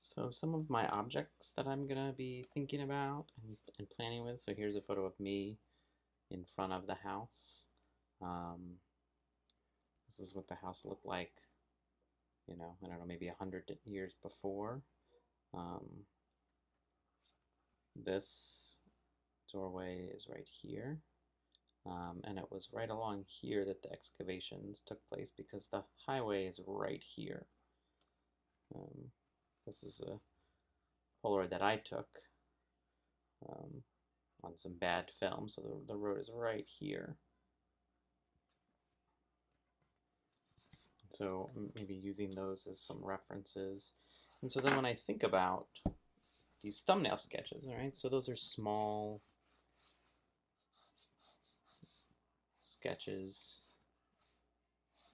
So some of my objects that I'm gonna be thinking about and planning with. So here's a photo of me in front of the house. Um, this is what the house looked like, I don't know, maybe 100 years before. Um, this doorway is right here. And it was right along here that the excavations took place because the highway is right here. Um, this is a Polaroid that I took um, on some bad film, so the road is right here. So maybe using those as some references. And so then when I think about these thumbnail sketches, all right, so those are small sketches.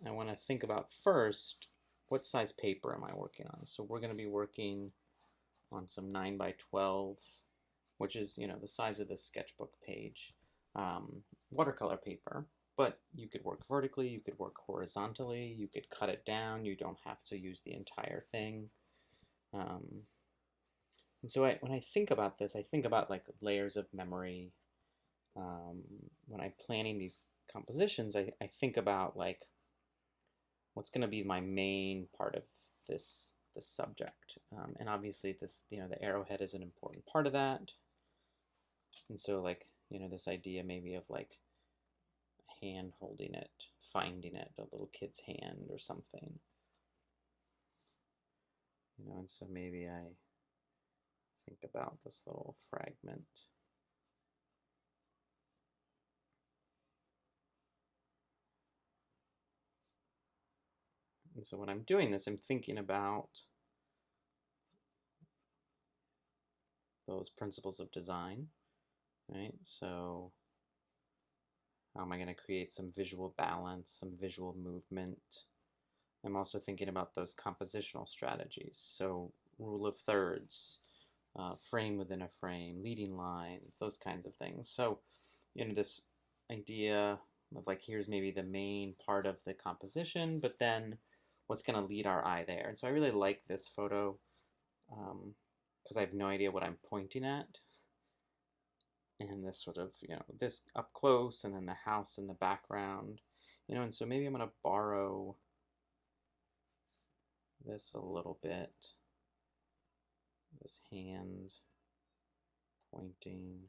I want to think about first, what size paper am I working on? So we're going to be working on some 9 by 12, which is, the size of this sketchbook page, watercolor paper. But you could work vertically, you could work horizontally, you could cut it down, you don't have to use the entire thing. And so when I think about this, I think about like layers of memory. When I'm planning these compositions, I think about like what's going to be my main part of this subject. And obviously the arrowhead is an important part of that. And so like, this idea maybe of like a hand holding it, finding it, a little kid's hand or something. And so maybe I think about this little fragment. And so when I'm doing this, I'm thinking about those principles of design, right? So how am I going to create some visual balance, some visual movement? I'm also thinking about those compositional strategies. So rule of thirds, frame within a frame, leading lines, those kinds of things. So, this idea of like, here's maybe the main part of the composition, but then what's going to lead our eye there. And so I really like this photo because I have no idea what I'm pointing at. And this sort of, this up close and then the house in the background, and so maybe I'm going to borrow this a little bit, this hand pointing.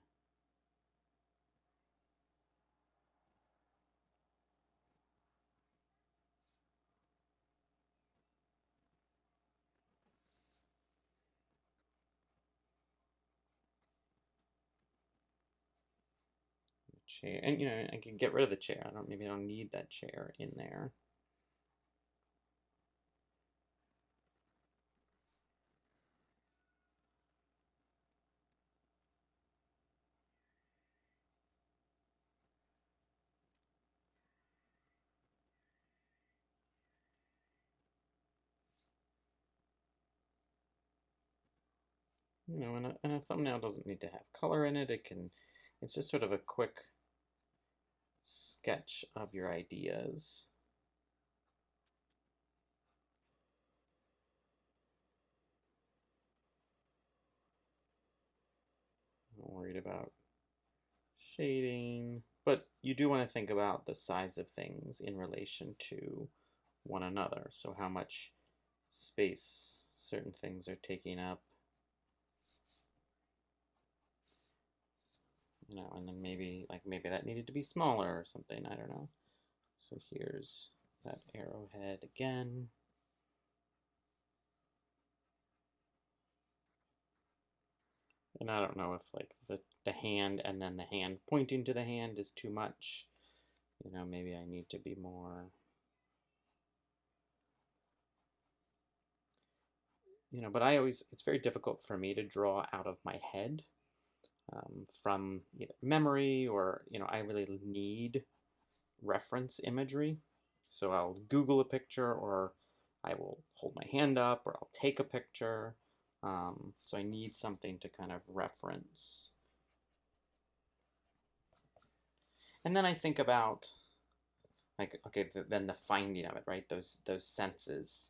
Chair, and I can get rid of the chair. Maybe I don't need that chair in there. And a thumbnail doesn't need to have color in it. It's just sort of a quick sketch of your ideas. I'm not worried about shading, but you do want to think about the size of things in relation to one another. So how much space certain things are taking up. And then maybe that needed to be smaller or something, I don't know. So here's that arrowhead again. And I don't know if like the hand and then the hand pointing to the hand is too much. Maybe I need to be more, but it's very difficult for me to draw out of my head from either memory or, I really need reference imagery. So I'll Google a picture, or I will hold my hand up, or I'll take a picture. So I need something to kind of reference. And then I think about, like, okay, then the finding of it, right? Those senses,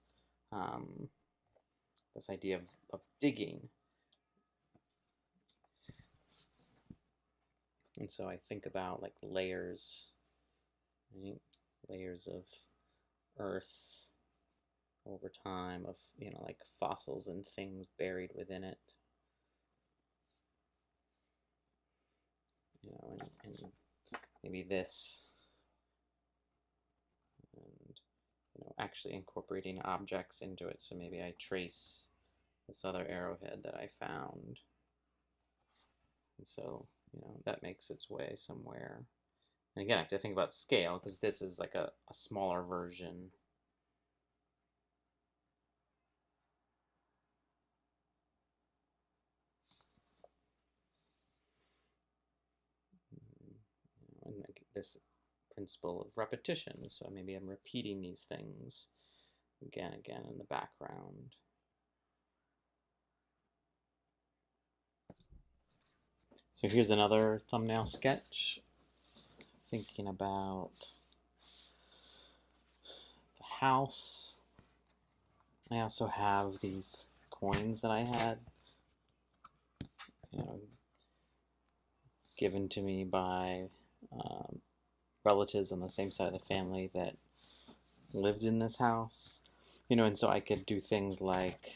this idea of digging. And so I think about like layers, right? Layers of earth over time, of, you know, like fossils and things buried within it. You know, and maybe this, and, you know, actually incorporating objects into it. So maybe I trace this other arrowhead that I found. And so, you know, that makes its way somewhere. And again, I have to think about scale, because this is like a smaller version. And this principle of repetition. So maybe I'm repeating these things again in the background. So here's another thumbnail sketch, thinking about the house. I also have these coins that I had, you know, given to me by relatives on the same side of the family that lived in this house, you know, and so I could do things like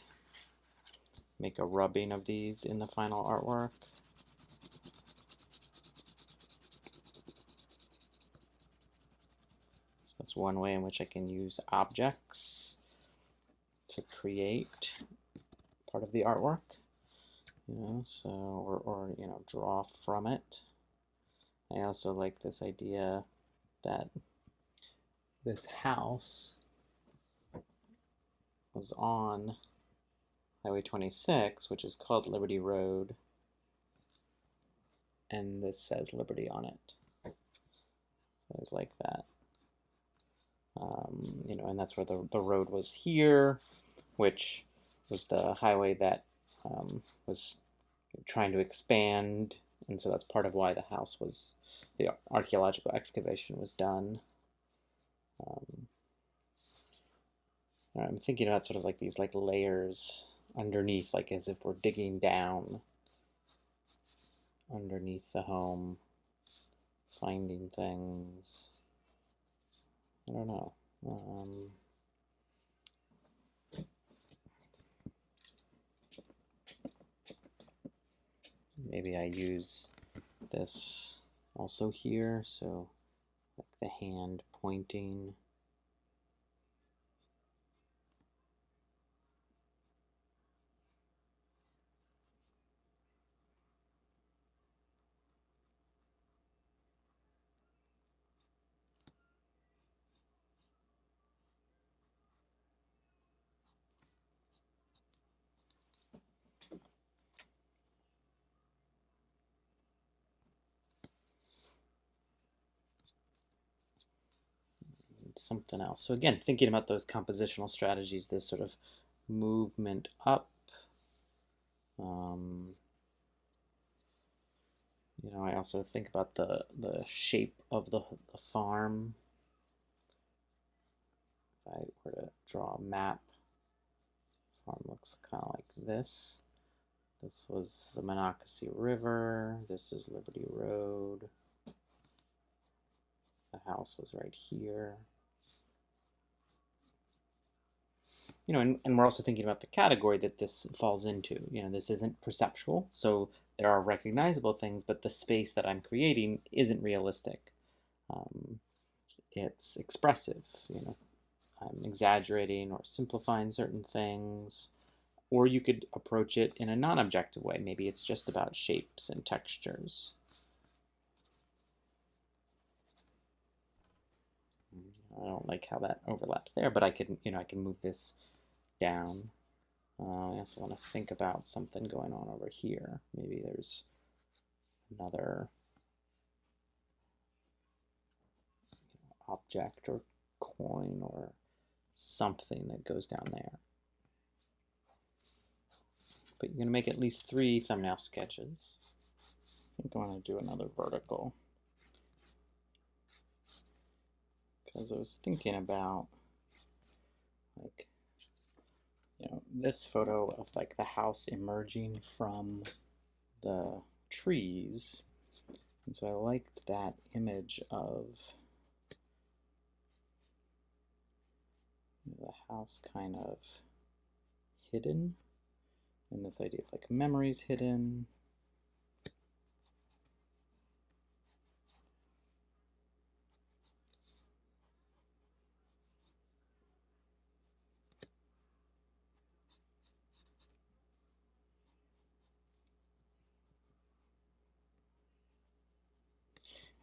make a rubbing of these in the final artwork. That's one way in which I can use objects to create part of the artwork, you know, so, or you know, draw from it. I also like this idea that this house was on Highway 26, which is called Liberty Road, and this says Liberty on it. So I always like that. You know, and that's where the road was here, which was the highway that was trying to expand, and so that's part of why the house was, the archaeological excavation was done. I'm thinking about sort of like these like layers underneath, like as if we're digging down underneath the home, finding things. I don't know. Maybe I use this also here, so like the hand pointing. Something else. So again, thinking about those compositional strategies, this sort of movement up. You know, I also think about the shape of the farm. If I were to draw a map, the farm looks kind of like this. This was the Monocacy River. This is Liberty Road. The house was right here. You know, and we're also thinking about the category that this falls into. You know, this isn't perceptual, so there are recognizable things, but the space that I'm creating isn't realistic. It's expressive. You know, I'm exaggerating or simplifying certain things, or you could approach it in a non-objective way. Maybe it's just about shapes and textures. I don't like how that overlaps there, but I can, you know, I can move this down. I also want to think about something going on over here. Maybe there's another object or coin or something that goes down there. But you're going to make at least 3 thumbnail sketches. I think I want to do another vertical, because I was thinking about, like, you know, this photo of like the house emerging from the trees. And so I liked that image of the house kind of hidden, and this idea of like memories hidden.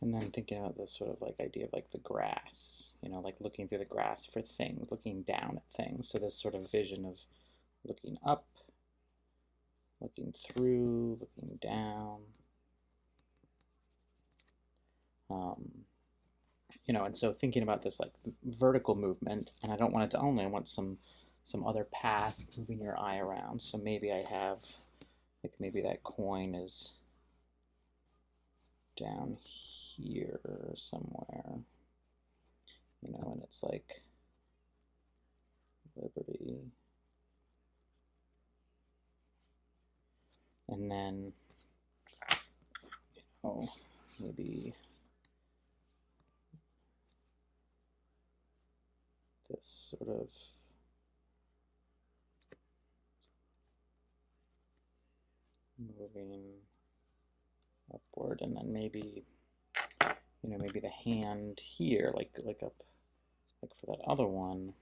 And then thinking about this sort of like idea of like the grass, like looking through the grass for things, looking down at things. So this sort of vision of looking up, looking through, looking down. And so thinking about this like vertical movement, and I don't want it to only, I want some other path moving your eye around. So maybe I have, like maybe that coin is down here somewhere, and it's like liberty. And then, maybe this sort of moving upward, and then maybe, maybe the hand here, like up, like for that other one.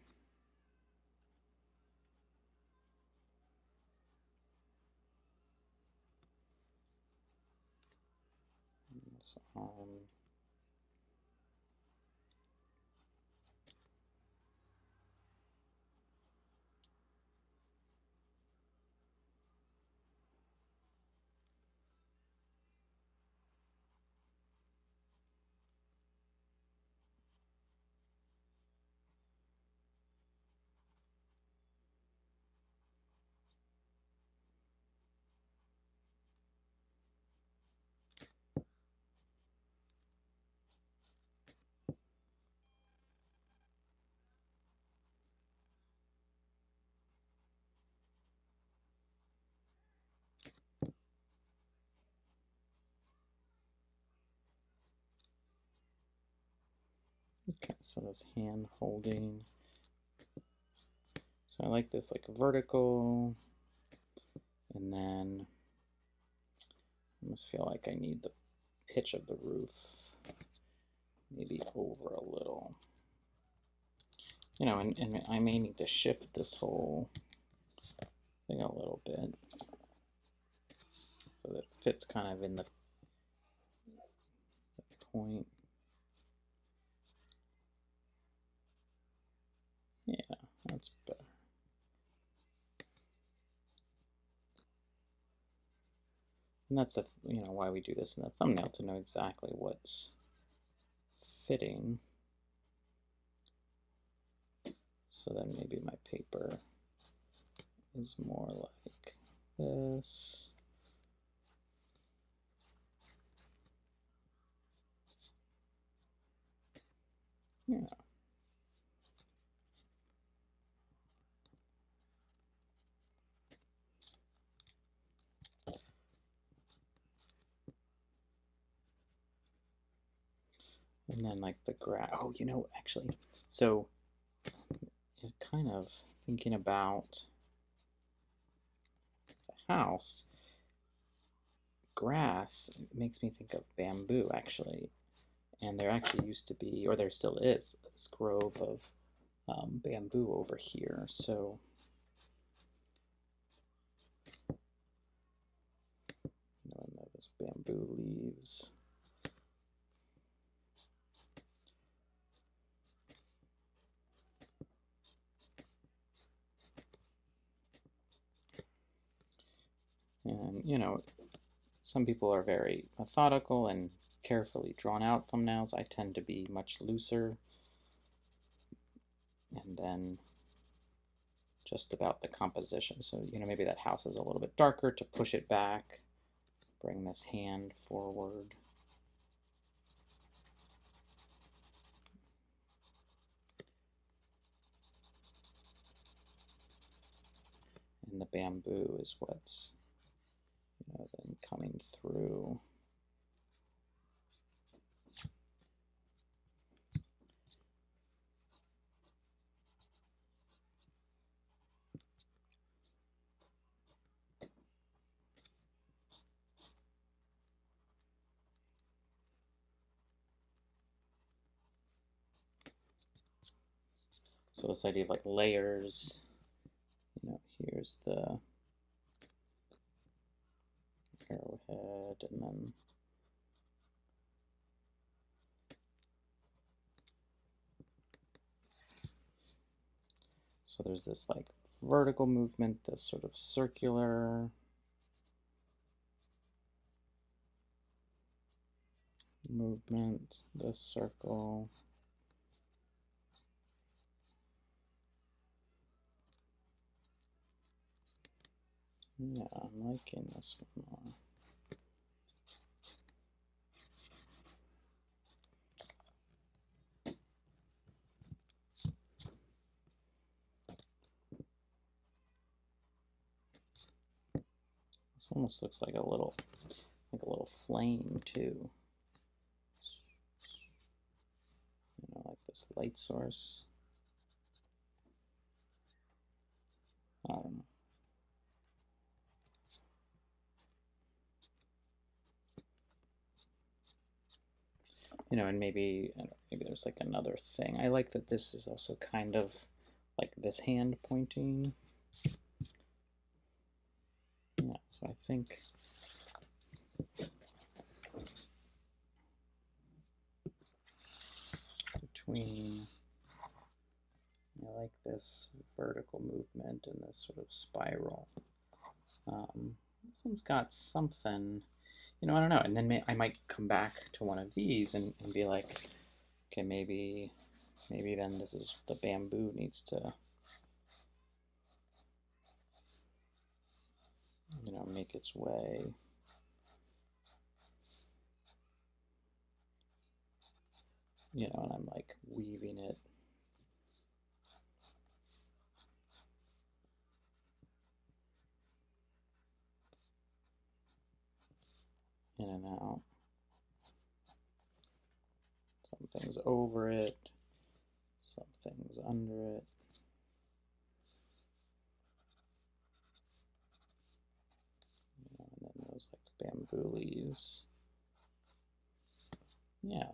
This arm. Okay, so this hand holding. So I like this like vertical, and then I almost feel like I need the pitch of the roof maybe over a little. And I may need to shift this whole thing a little bit so that it fits kind of in the point. Yeah, that's better. And that's why we do this in the thumbnail, to know exactly what's fitting. So then maybe my paper is more like this. Yeah. And then like the grass. Oh, actually, so kind of thinking about the house, grass makes me think of bamboo, actually. And there actually used to be, or there still is, this grove of bamboo over here. So those bamboo leaves. And some people are very methodical and carefully drawn out thumbnails. I tend to be much looser. And then just about the composition. So, maybe that house is a little bit darker, to push it back, bring this hand forward. and the bamboo is what's, then coming through. So this idea of like layers, here's the arrowhead, and then so there's this like vertical movement, this sort of circular movement, this circle. Yeah, I'm liking this one more. This almost looks like a little flame too. Like this light source. And maybe there's like another thing. I like that this is also kind of like this hand pointing. Yeah, so I think between, I like this vertical movement and this sort of spiral. This one's got something, I don't know. And then I might come back to one of these and be like, okay, maybe then this is the bamboo needs to, make its way. And I'm like weaving it. In and out. Some things over it, some things under it. And then those like bamboo leaves. Yeah.